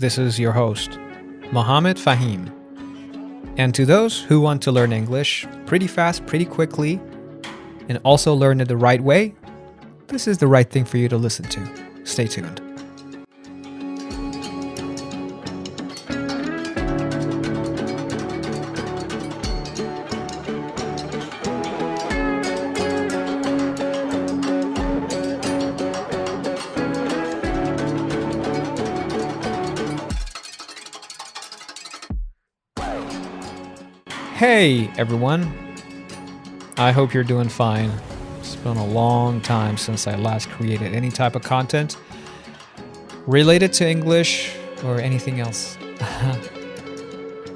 This is your host, Mohammed Fahim. And to those who want to learn English pretty fast, pretty quickly, and also learn it the right way, this is the right thing for you to listen to. Stay tuned. Hey everyone, I hope you're doing fine. It's been a long time since I last created any type of content related to English or anything else.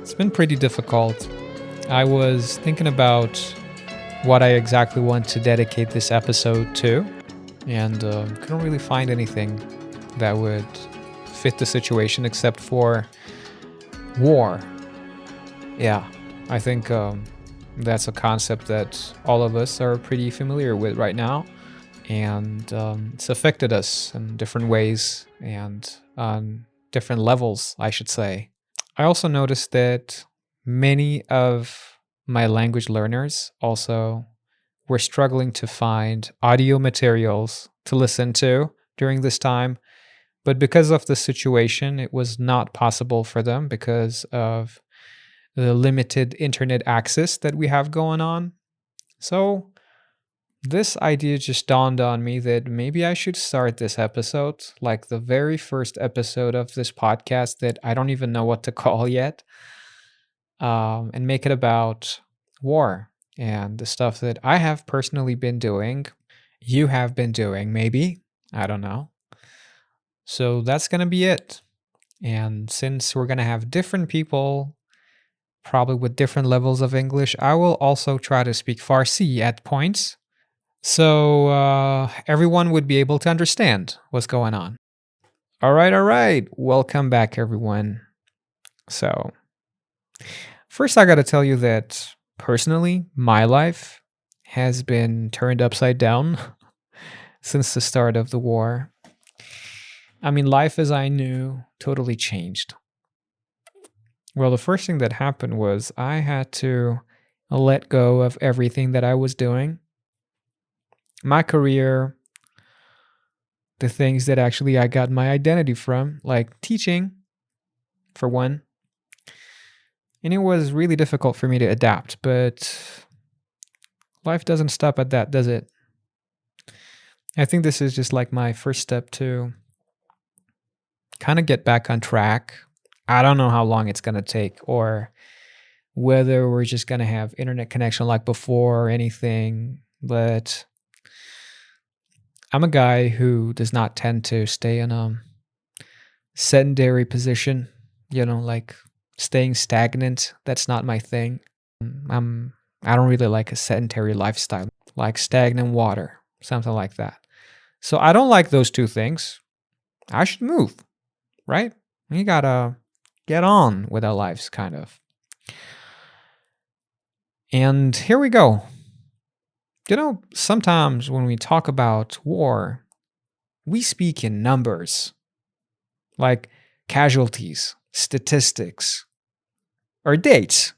It's been pretty difficult. I was thinking about what I exactly want to dedicate this episode to, and couldn't really find anything that would fit the situation except for war. Yeah. I think that's a concept that all of us are pretty familiar with right now, and it's affected us in different ways and on different levels, I should say. I also noticed that many of my language learners also were struggling to find audio materials to listen to during this time, but because of the situation, it was not possible for them because of the limited internet access that we have going on. So this idea just dawned on me that maybe I should start this episode, like the very first episode of this podcast that I don't even know what to call yet, and make it about war and the stuff that I have personally been doing, you have been doing, maybe, I don't know. So that's going to be it. And since we're going to have different people probably with different levels of English, I will also try to speak Farsi at points, so everyone would be able to understand what's going on. All right. Welcome back, everyone. So, first I got to tell you that personally, my life has been turned upside down since the start of the war. I mean, life as I knew totally changed. Well, the first thing that happened was I had to let go of everything that I was doing. My career, the things that actually I got my identity from, like teaching, for one. And it was really difficult for me to adapt, but life doesn't stop at that, does it? I think this is just like my first step to kind of get back on track. I don't know how long it's going to take or whether we're just going to have internet connection like before or anything. But I'm a guy who does not tend to stay in a sedentary position, like staying stagnant. That's not my thing. I don't really like a sedentary lifestyle, like stagnant water, something like that. So I don't like those two things. I should move, right? You gotta get on with our lives, kind of. And here we go. Sometimes when we talk about war, we speak in numbers, like casualties, statistics, or dates.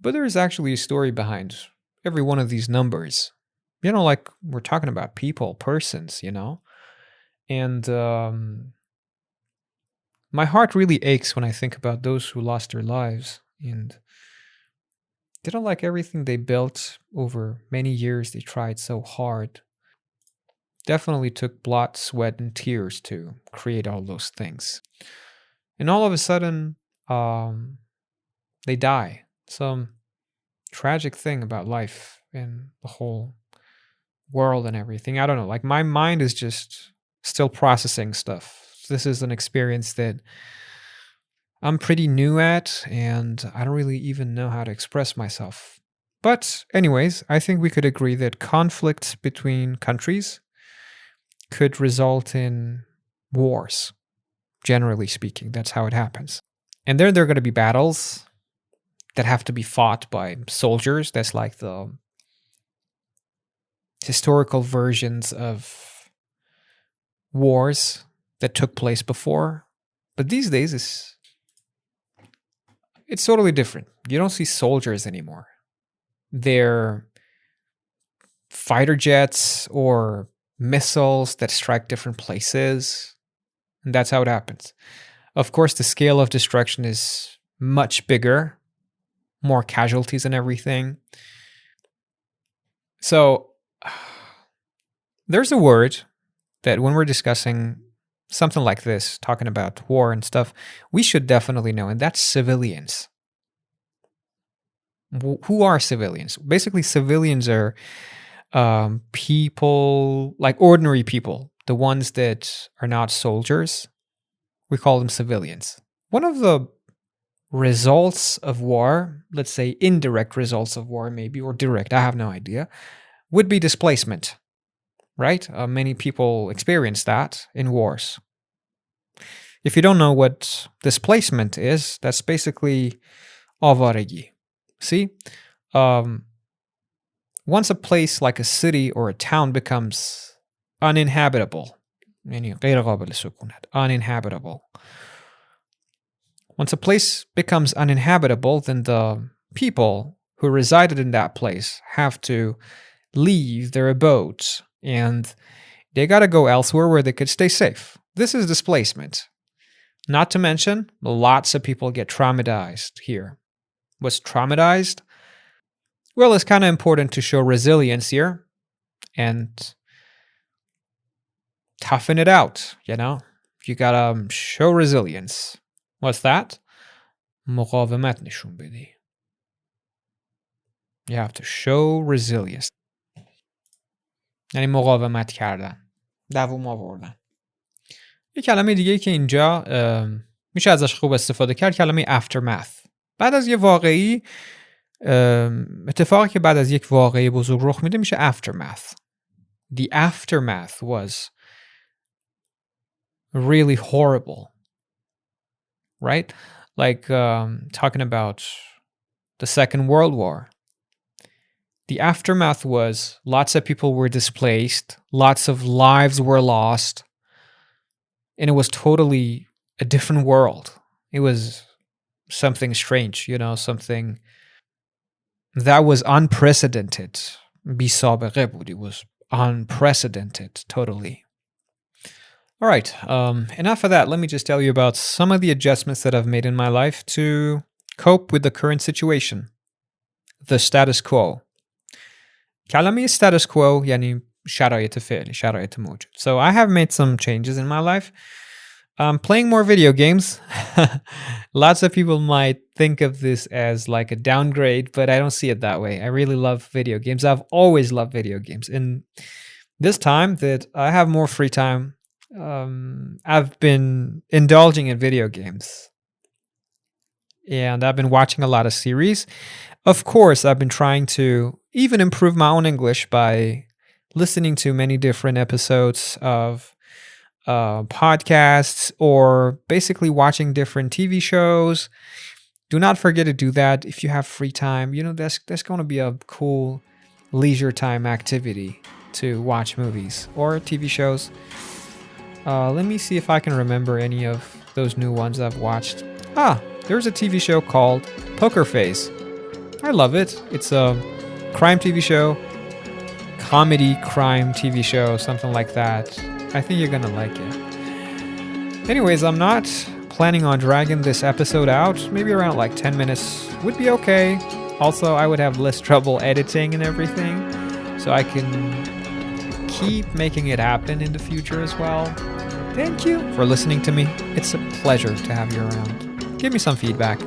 But there is actually a story behind every one of these numbers. Like we're talking about people, persons, And my heart really aches when I think about those who lost their lives, and like everything they built over many years. They tried so hard. Definitely took blood, sweat, and tears to create all those things. And all of a sudden, they die. Some tragic thing about life and the whole world and everything. I don't know. Like my mind is just still processing stuff. This is an experience that I'm pretty new at, and I don't really even know how to express myself. But anyways, I think we could agree that conflict between countries could result in wars. Generally speaking, that's how it happens. And then there are going to be battles that have to be fought by soldiers. That's like the historical versions of wars that took place before. But these days, it's totally different. You don't see soldiers anymore. They're fighter jets or missiles that strike different places. And that's how it happens. Of course, the scale of destruction is much bigger, more casualties and everything. So there's a word that when we're discussing something like this, talking about war and stuff, we should definitely know, and that's civilians. Who are civilians? Basically, civilians are people, like ordinary people, the ones that are not soldiers. We call them civilians. One of the results of war, let's say indirect results of war, maybe, or direct, I have no idea, would be displacement, right? Many people experience that in wars. If you don't know what displacement is, that's basically avaragi. See? Once a place like a city or a town becomes uninhabitable, uninhabitable. Once a place becomes uninhabitable, then the people who resided in that place have to leave their abodes and they got to go elsewhere where they could stay safe. This is displacement. Not to mention, lots of people get traumatized here. What's traumatized? Well, it's kind of important to show resilience here and toughen it out, you know? You gotta show resilience. What's that? مقاومت نشون بدی. You have to show resilience. یعنی مقاومت کردن. دووم آوردن. یه کلمه دیگه که اینجا میشه ازش خوب استفاده کرد کلمه aftermath. بعد از یه واقعی اتفاقی که بعد از یک واقعی بزرگ رخ میده میشه aftermath. The aftermath was really horrible. Right? Like talking about the Second World War. The aftermath was lots of people were displaced, lots of lives were lost, and it was totally a different world. It was something strange, you know, something that was unprecedented. It was unprecedented, totally. All right, enough of that. Let me just tell you about some of the adjustments that I've made in my life to cope with the current situation. The status quo. کلمه status quo یعنی شرایط فعلی، شرایط موجود. So I have made some changes in my life. I'm playing more video games. Lots of people might think of this as like a downgrade, but I don't see it that way. I really love video games. I've always loved video games. And this time that I have more free time, I've been indulging in video games. And I've been watching a lot of series. Of course, I've been trying to even improve my own English by listening to many different episodes of podcasts or basically watching different TV shows. Do not forget to do that if you have free time. You know, that's going to be a cool leisure time activity to watch movies or TV shows. Let me see if I can remember any of those new ones I've watched. There's a TV show called Poker Face. I love it. It's a crime TV show, comedy crime TV show, something like that. I think you're gonna like it. Anyways, I'm not planning on dragging this episode out. Maybe around like 10 minutes would be okay. Also, I would have less trouble editing and everything, so I can keep making it happen in the future as well. Thank you for listening to me. It's a pleasure to have you around. Give me some feedback.